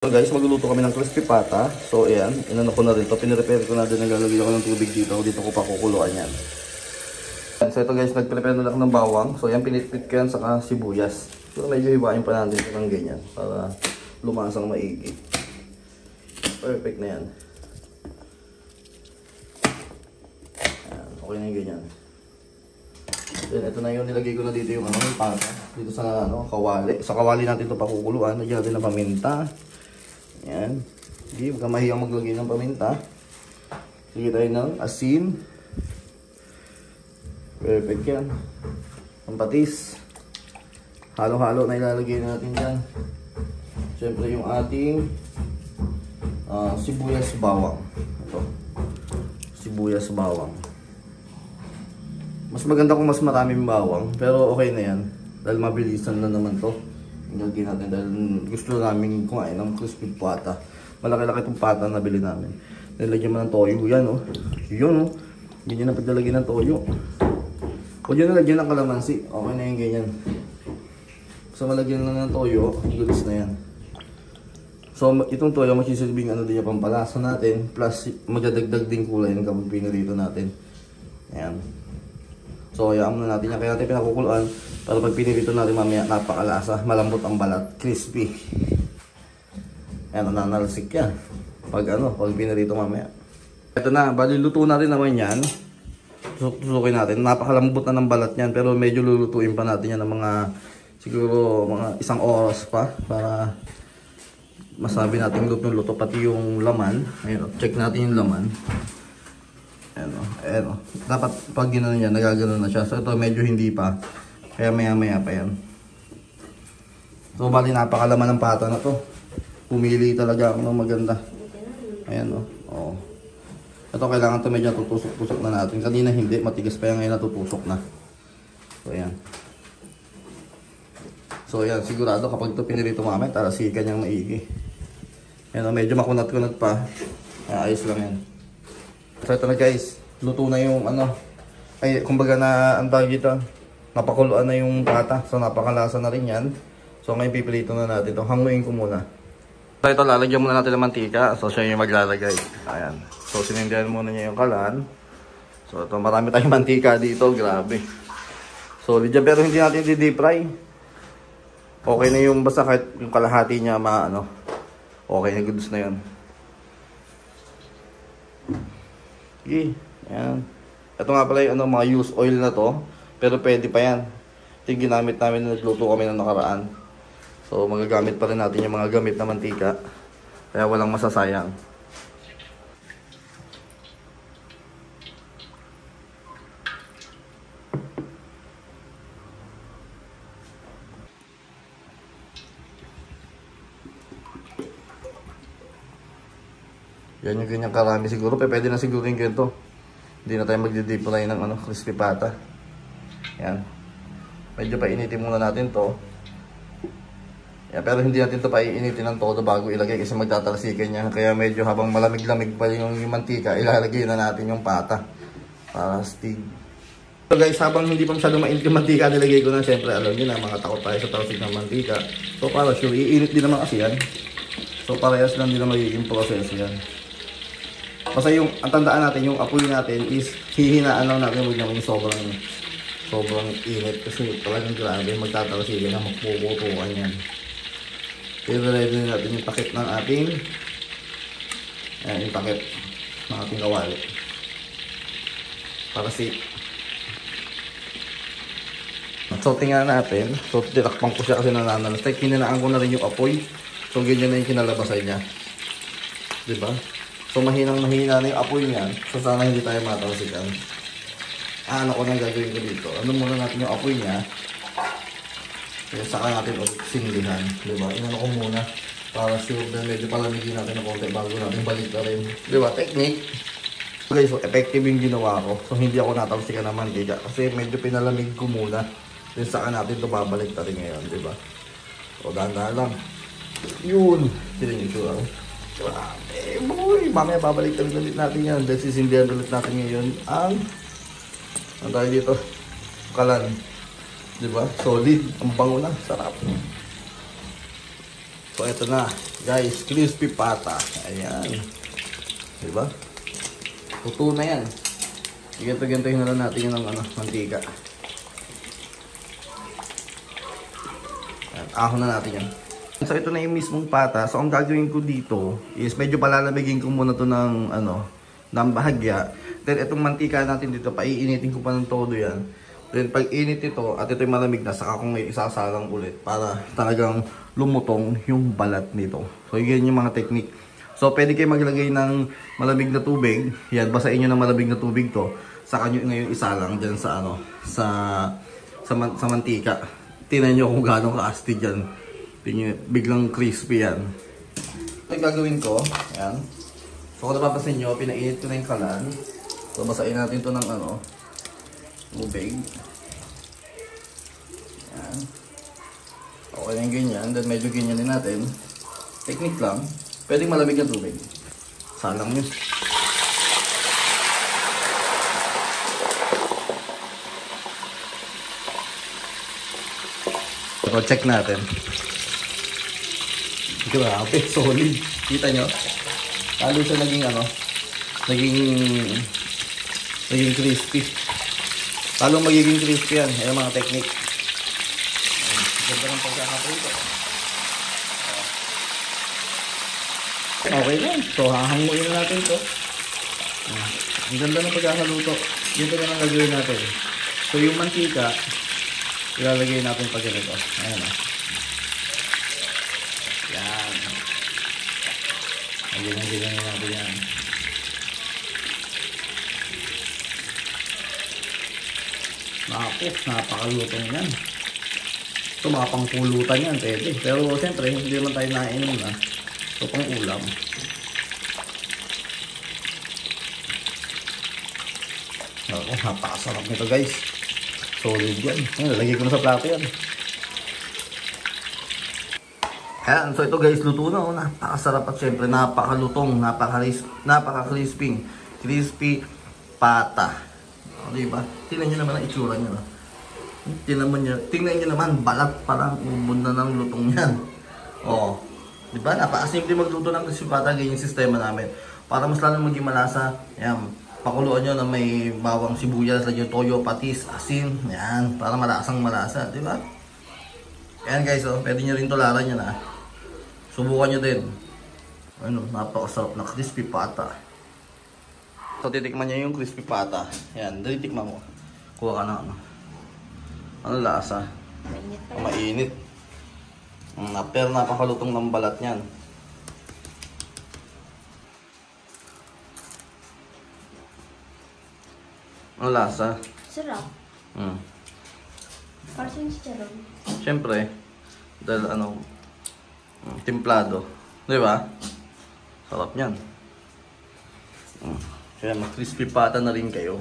So guys, magluluto kami ng crispy pata. So ayan, inano ko na rin to. Pinrepair ko na din, naglalagay ako ng tubig dito. Dito ko pa kukuluan yan. So ito guys, nagprepare na ako ng bawang. So ayan, pinitpit ko yan saka sibuyas. So medyo hiwain pa natin ito ng ganyan para lumasang maigi. Perfect na yan. Ayan, okay na yung ganyan. Then ito na yung nilagay ko na dito yung pata. Dito sa kawali. Sa kawali natin ito pakukuluan. Lagyan natin ng paminta. Yan. Hindi, huwag ka mahiyang maglagay ng paminta. Sige tayo ng asin. Perfect yan. Ang patis. Halo-halo na ilalagay natin dyan. Siyempre yung ating sibuyas bawang. Ito. Sibuyas bawang. Mas maganda kung mas maraming bawang. Pero okay na yan. Dahil mabilisan na naman to. Ilagay natin dahil gusto namin kumain ng crispy pata. Malaki-laki itong pata na nabili namin. Nilagyan mo ng toyo. Yan o. Yun o. Ganyan na paglalagyan ng toyo. Huwag yun nalagyan ng kalamansi. Okay na yung ganyan. So malagyan lang ng toyo. Gulis na yan. So itong toyo magsisilbing din yung pampalasa natin. Plus magdadagdag din kulay ng kapag pinarito natin. Ayan. So hayaan na natin yan. Kaya natin pinakukuluan. Para pag pinirito natin mamaya, napakalasa, malambot ang balat, crispy. Ayan, nananalsik yan. Pag pinirito mamaya. Ito na, bali luto natin naman yan. Susukin natin. Napakalambot na ng balat yan, pero medyo lulutuin pa natin yan ng mga, siguro mga 1 oras pa. Para masabi natin luto, pati yung laman. Ayan, check natin yung laman. Ayan, dapat pag gano'n yan, nagagano na siya. So ito medyo hindi pa. Kaya maya pa yan. So bali napakalaman ng pata na to. Pumili talaga ako ng maganda. Ayan o. Oh. Ito kailangan to medyo tutusok-tusok na natin. Kanina hindi, matigas pa yan, ngayon natutusok na. So ayan. So ayan, sigurado kapag ito pinirito mamaya, tarasikan niyang maigi. Ayan o, medyo makunat-kunat pa. Ayos lang yan. So ito na guys, luto na yung kumbaga na ang tawag dito. Napakuluan na yung pata. So napakalasa na rin yan. So ngayon pipilito na natin ito. Hanguin ko muna. So ito, lalagyan muna natin ng mantika. So siya yung maglalagay. Ayan. So sinindihan muna niya yung kalan. So ito, marami tayong mantika dito. Grabe. Solid dyan. Pero hindi natin i-deep fry. Okay na yung basta kahit yung kalahati niya okay na, goods na yun. Okay. Ayan. Ito nga pala yung mga used oil na to. Pero pwede pa yan. Ito yung ginamit namin na nagluto kami ng nakaraan. So magagamit pa rin natin yung mga gamit na mantika. Kaya walang masasayang. Yan yung ganyang karami siguro. Pwede na siguro yung ganito. Hindi na tayo magdi-deep fry ng crispy pata. Yan. Medyo painitin muna natin to. Yan, pero hindi natin to painitin ng todo bago ilagay kasi magtatalsikan niya. Kaya medyo habang malamig-lamig pa yung mantika, ilalagay na natin yung pata. Para stig. So guys, habang hindi pa masyado mainit yung mantika, nilagay ko na. Siyempre, alam niyo na, mga takot tayo sa talsik ng mantika. So para sure, iinit din naman kasi yan. So parehas lang din na magiging process yan. Kasi ang tandaan natin, yung apoy natin is hihinaan lang natin, huwag naman yung sobrang init kasi talagang grabe, magtatalsikan na magpuputukan yan. I-ready natin yung takip ng ating yung takip ng ating kawali para safe. So tingnan natin. So tinakpan ko siya kasi nananalas. Hinanaan ko na rin yung apoy. So ganyan na yung kinalabasan niya, diba? So mahina na yung apoy niya. So sana hindi tayo matalsikan. Ano ko nang gagawin ko dito? Ano muna natin yung apoy niya. Kaya saka natin sindihan. Diba? Inano ko muna. Para sure na medyo palamigin natin ng konti bago natin balik na rin. Diba? Technique. Okay, so effective yung ginawa ko. So hindi ako natalsikan ng mantika. Kasi medyo pinalamig ko muna. Then saka natin ito babalik na rin ngayon. Diba? So dahan-dahan lang. Yun. Sila yung sure ako. Boy, mamaya babalik ulit natin yan. Dahil sisindihan ulit natin ngayon ang tayo dito, kalan. Diba? Solid. Ang bango na. Sarap. So, ito na. Guys, crispy pata. Ayan. Diba? Tuto na yan. Ganto-gantohin na lang natin yung mantika. Ayan, ahon na natin yan. So, ito na yung mismong pata. So, ang gagawin ko dito is medyo palalamigin ko muna to ng ng bahagya. Then, itong mantika natin dito, paiinitin ko pa ng todo yan. Then, pag init ito, at ito yung malamig na, saka kong isasalang ulit para talagang lumutong yung balat nito. So, yun yung mga technique. So, pwede kayo maglagay ng malamig na tubig. Yan, basahin nyo ng malamig na tubig to. Saka nyo ngayon isalang dyan sa sa mantika. Tingnan nyo kung gaano ka-astig yan. Tingnan, biglang crispy yan. Ito yung gagawin ko. Yan. So, kung napapasin nyo, pinainit ko na yung kalan. So, basahin natin to ng tubig. Yan. Okay na yung ganyan. Then, medyo ganyan din natin. Technique lang. Pwedeng malamig na tubig. Salang nyo. So, check natin. Grabe, solid. Kita nyo? Lalo siya naging crispy. Lalo magiging crispy yan. Ayan mga technique. Ganda ng pagkakaprito. Okay lang. So, hahanguin na natin ito. Ang ganda ng pagkakaluto. Dito na lang gagawin natin. So, yung mantika, ilalagay natin pag ganito. Ayan o. Yan. Ganyan natin yan. Napakalutong yan. Ito mga pangpulutan yan, pwede. Pero siyempre, hindi naman tayo nainom na. Ito pang ulam. Ako, napakasarap nito guys. Solid yan. Lalagay ko na sa plato yan. Ayan, so ito guys, luto na. Oh. Napakasarap at syempre napakalutong, napaka-crispy. Crispy pata. O, diba? Tingnan nyo naman ang itsura nyo. No? Tingnan nyo naman, balat parang ubod na ng lutong yan. O, diba? Napakasimple magluto ng crispy pata. Ganyan yung sistema namin. Para mas lalo maging malasa, ayan, pakuluan nyo na may bawang sibuyas, lagyan toyo, patis, asin. Ayan, para malasang malasa. Diba? Ayan guys, oh, pwede nyo rin tularan yan ah. Subukan nyo din. Ano, napakasarap na crispy pata. So, titikman nyo yung crispy pata. Ayan, dali tikman mo. Kuha ka na ano lasa? Mainit pa. Mainit. Pero napakalutong ng balat nyan. Ano lasa? Sarap. Parang yung chicharon. Siyempre, dahil templado. Di ba? Sarap yan. Kaya mag-crispy pata na rin kayo.